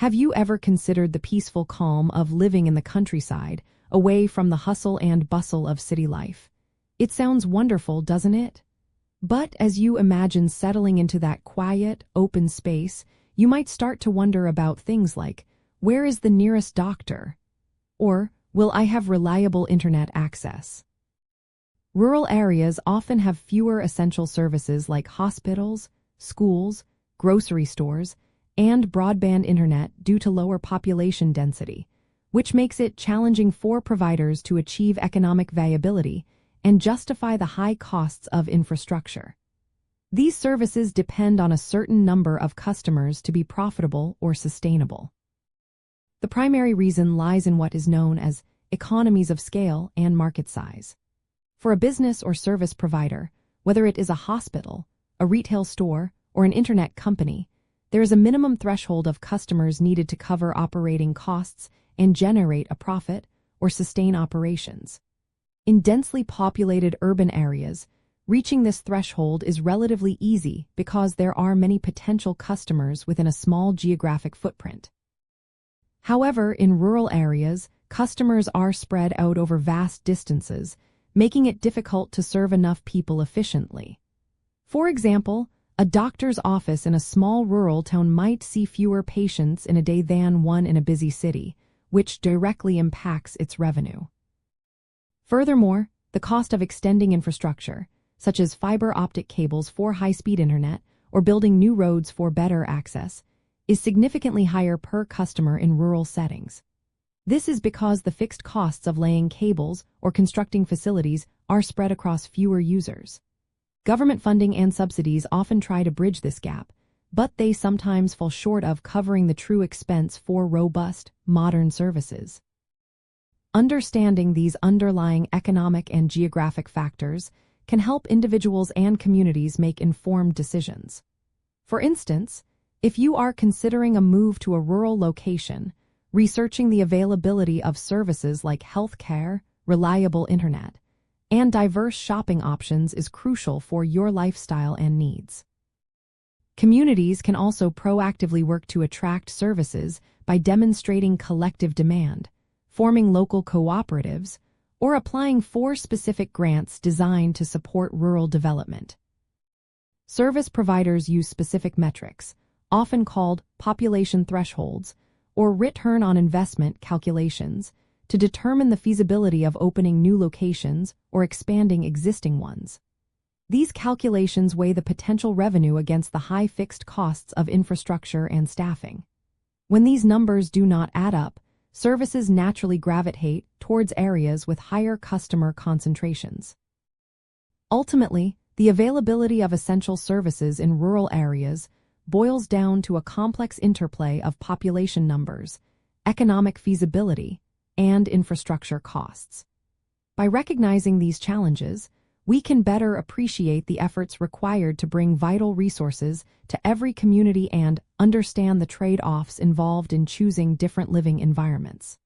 Have you ever considered the peaceful calm of living in the countryside, away from the hustle and bustle of city life? It sounds wonderful, doesn't it? But as you imagine settling into that quiet, open space, you might start to wonder about things like, where is the nearest doctor? Or, will I have reliable internet access? Rural areas often have fewer essential services like hospitals, schools, grocery stores, and broadband internet due to lower population density, which makes it challenging for providers to achieve economic viability and justify the high costs of infrastructure. These services depend on a certain number of customers to be profitable or sustainable. The primary reason lies in what is known as economies of scale and market size. For a business or service provider, whether it is a hospital, a retail store, or an internet company, there is a minimum threshold of customers needed to cover operating costs and generate a profit or sustain operations. In densely populated urban areas, reaching this threshold is relatively easy because there are many potential customers within a small geographic footprint. However, in rural areas, customers are spread out over vast distances, making it difficult to serve enough people efficiently. For example, a doctor's office in a small rural town might see fewer patients in a day than one in a busy city, which directly impacts its revenue. Furthermore, the cost of extending infrastructure, such as fiber optic cables for high-speed internet or building new roads for better access, is significantly higher per customer in rural settings. This is because the fixed costs of laying cables or constructing facilities are spread across fewer users. Government funding and subsidies often try to bridge this gap, but they sometimes fall short of covering the true expense for robust, modern services. Understanding these underlying economic and geographic factors can help individuals and communities make informed decisions. For instance, if you are considering a move to a rural location, researching the availability of services like healthcare, reliable internet, and diverse shopping options is crucial for your lifestyle and needs. Communities can also proactively work to attract services by demonstrating collective demand, forming local cooperatives, or applying for specific grants designed to support rural development. Service providers use specific metrics, often called population thresholds, or return on investment calculations, to determine the feasibility of opening new locations or expanding existing ones. These calculations weigh the potential revenue against the high fixed costs of infrastructure and staffing. When these numbers do not add up, services naturally gravitate towards areas with higher customer concentrations. Ultimately, the availability of essential services in rural areas boils down to a complex interplay of population numbers, economic feasibility, and infrastructure costs. By recognizing these challenges, we can better appreciate the efforts required to bring vital resources to every community and understand the trade-offs involved in choosing different living environments.